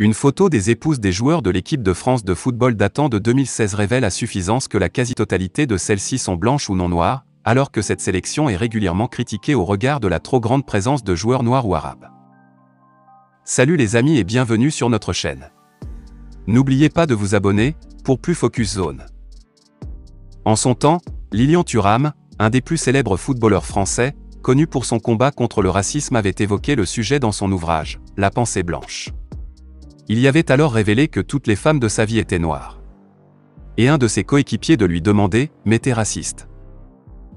Une photo des épouses des joueurs de l'équipe de France de football datant de 2016 révèle à suffisance que la quasi-totalité de celles-ci sont blanches ou non noires, alors que cette sélection est régulièrement critiquée au regard de la trop grande présence de joueurs noirs ou arabes. Salut les amis et bienvenue sur notre chaîne. N'oubliez pas de vous abonner, pour plus Focus Zone. En son temps, Lilian Thuram, un des plus célèbres footballeurs français, connu pour son combat contre le racisme, avait évoqué le sujet dans son ouvrage, La pensée blanche. Il y avait alors révélé que toutes les femmes de sa vie étaient noires. Et un de ses coéquipiers de lui demander, mais t'es raciste?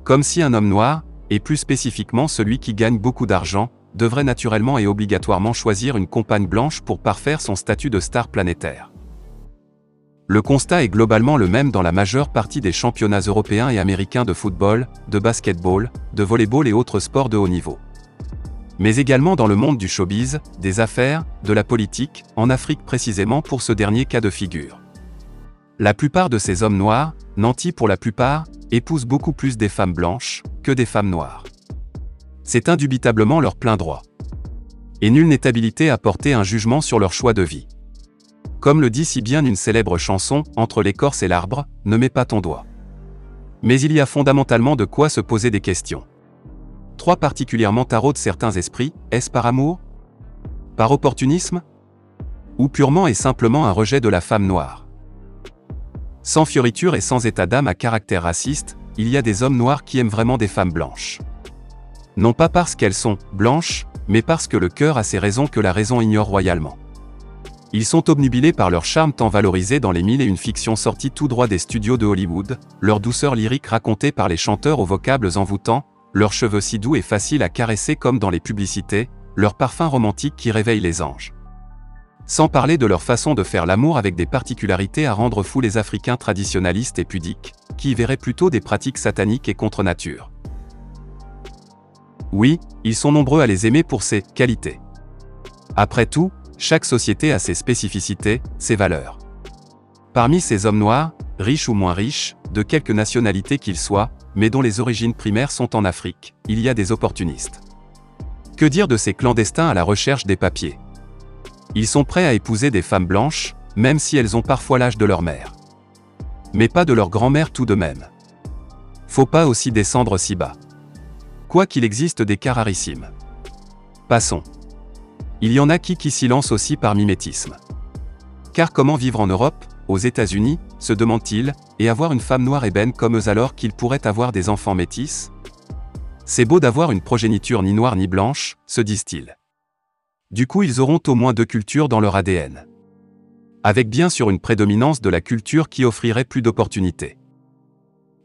Comme si un homme noir, et plus spécifiquement celui qui gagne beaucoup d'argent, devrait naturellement et obligatoirement choisir une compagne blanche pour parfaire son statut de star planétaire. Le constat est globalement le même dans la majeure partie des championnats européens et américains de football, de basketball, de volleyball et autres sports de haut niveau. Mais également dans le monde du showbiz, des affaires, de la politique, en Afrique précisément pour ce dernier cas de figure. La plupart de ces hommes noirs, nantis pour la plupart, épousent beaucoup plus des femmes blanches que des femmes noires. C'est indubitablement leur plein droit. Et nul n'est habilité à porter un jugement sur leur choix de vie. Comme le dit si bien une célèbre chanson, entre l'écorce et l'arbre, ne mets pas ton doigt. Mais il y a fondamentalement de quoi se poser des questions. 3 particulièrement taraudent certains esprits, est-ce par amour? Par opportunisme? Ou purement et simplement un rejet de la femme noire? Sans fioriture et sans état d'âme à caractère raciste, il y a des hommes noirs qui aiment vraiment des femmes blanches. Non pas parce qu'elles sont blanches, mais parce que le cœur a ses raisons que la raison ignore royalement. Ils sont obnubilés par leur charme tant valorisé dans les 1001 fictions sorties tout droit des studios de Hollywood, leur douceur lyrique racontée par les chanteurs aux vocables envoûtants, leurs cheveux si doux et faciles à caresser comme dans les publicités, leur parfum romantique qui réveille les anges. Sans parler de leur façon de faire l'amour avec des particularités à rendre fous les Africains traditionnalistes et pudiques, qui y verraient plutôt des pratiques sataniques et contre nature. Oui, ils sont nombreux à les aimer pour ces qualités. Après tout, chaque société a ses spécificités, ses valeurs. Parmi ces hommes noirs, riches ou moins riches, de quelque nationalité qu'ils soient, mais dont les origines primaires sont en Afrique, il y a des opportunistes. Que dire de ces clandestins à la recherche des papiers? Ils sont prêts à épouser des femmes blanches, même si elles ont parfois l'âge de leur mère. Mais pas de leur grand-mère tout de même. Faut pas aussi descendre si bas. Quoi qu'il existe des cas rarissimes. Passons. Il y en a qui s'y lancent aussi par mimétisme. Car comment vivre en Europe, aux États-Unis, se demandent-ils, et avoir une femme noire ébène comme eux alors qu'ils pourraient avoir des enfants métis? C'est beau d'avoir une progéniture ni noire ni blanche, se disent-ils. Du coup ils auront au moins 2 cultures dans leur ADN. Avec bien sûr une prédominance de la culture qui offrirait plus d'opportunités.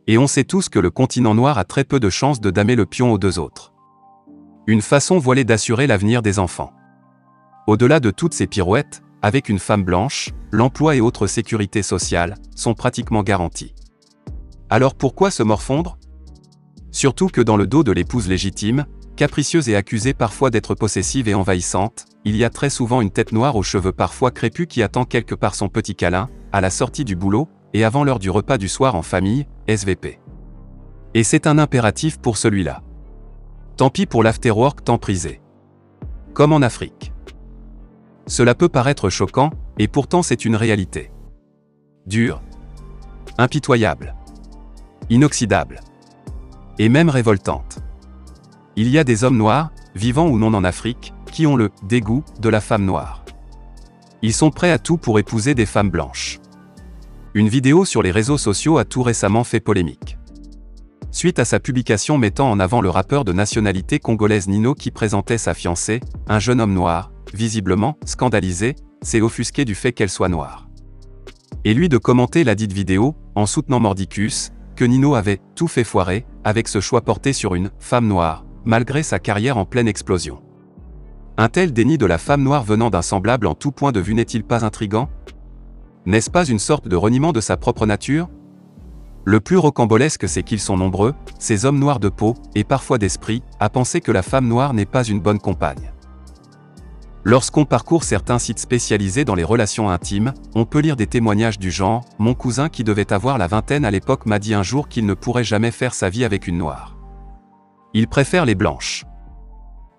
Et on sait tous que le continent noir a très peu de chances de damer le pion aux 2 autres. Une façon voilée d'assurer l'avenir des enfants. Au-delà de toutes ces pirouettes, avec une femme blanche, l'emploi et autres sécurités sociales sont pratiquement garantis. Alors pourquoi se morfondre? Surtout que dans le dos de l'épouse légitime, capricieuse et accusée parfois d'être possessive et envahissante, il y a très souvent une tête noire aux cheveux parfois crépus qui attend quelque part son petit câlin, à la sortie du boulot, et avant l'heure du repas du soir en famille, SVP. Et c'est un impératif pour celui-là. Tant pis pour l'afterwork tant prisé. Comme en Afrique. Cela peut paraître choquant, et pourtant c'est une réalité. Dure. Impitoyable. Inoxydable. Et même révoltante. Il y a des hommes noirs, vivants ou non en Afrique, qui ont le dégoût de la femme noire. Ils sont prêts à tout pour épouser des femmes blanches. Une vidéo sur les réseaux sociaux a tout récemment fait polémique. Suite à sa publication mettant en avant le rappeur de nationalité congolaise Nino qui présentait sa fiancée, un jeune homme noir, visiblement scandalisé, s'est offusqué du fait qu'elle soit noire. Et lui de commenter la dite vidéo, en soutenant mordicus, que Nino avait tout fait foirer, avec ce choix porté sur une femme noire, malgré sa carrière en pleine explosion. Un tel déni de la femme noire venant d'un semblable en tout point de vue n'est-il pas intrigant? N'est-ce pas une sorte de reniement de sa propre nature? Le plus rocambolesque c'est qu'ils sont nombreux, ces hommes noirs de peau, et parfois d'esprit, à penser que la femme noire n'est pas une bonne compagne. Lorsqu'on parcourt certains sites spécialisés dans les relations intimes, on peut lire des témoignages du genre « Mon cousin qui devait avoir la vingtaine à l'époque m'a dit un jour qu'il ne pourrait jamais faire sa vie avec une noire. Il préfère les blanches. »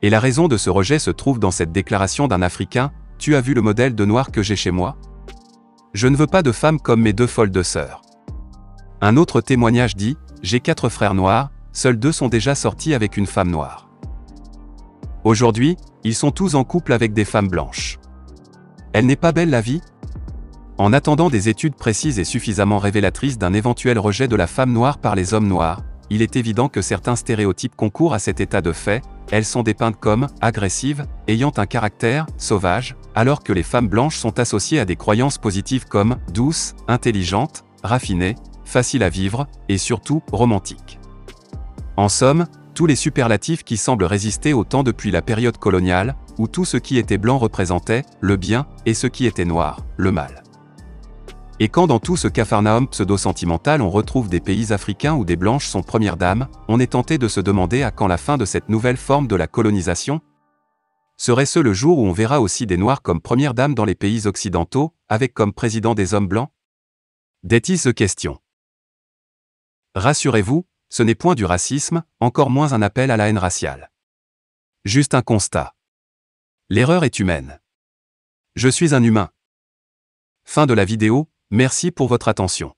Et la raison de ce rejet se trouve dans cette déclaration d'un Africain, tu as vu le modèle de noir que j'ai chez moi? Je ne veux pas de femme comme mes deux folles de sœurs. Un autre témoignage dit, j'ai 4 frères noirs, seuls 2 sont déjà sortis avec une femme noire. Aujourd'hui, ils sont tous en couple avec des femmes blanches. Elle n'est pas belle la vie? En attendant des études précises et suffisamment révélatrices d'un éventuel rejet de la femme noire par les hommes noirs, il est évident que certains stéréotypes concourent à cet état de fait. Elles sont dépeintes comme agressives, ayant un caractère sauvage, alors que les femmes blanches sont associées à des croyances positives comme douces, intelligentes, raffinées, faciles à vivre, et surtout romantiques. En somme, tous les superlatifs qui semblent résister au temps depuis la période coloniale, où tout ce qui était blanc représentait le bien, et ce qui était noir, le mal. Et quand dans tout ce capharnaüm pseudo-sentimental on retrouve des pays africains où des blanches sont premières dames, on est tenté de se demander à quand la fin de cette nouvelle forme de la colonisation? Serait-ce le jour où on verra aussi des noirs comme premières dames dans les pays occidentaux, avec comme président des hommes blancs? That is the question. Rassurez-vous, ce n'est point du racisme, encore moins un appel à la haine raciale. Juste un constat. L'erreur est humaine. Je suis un humain. Fin de la vidéo, merci pour votre attention.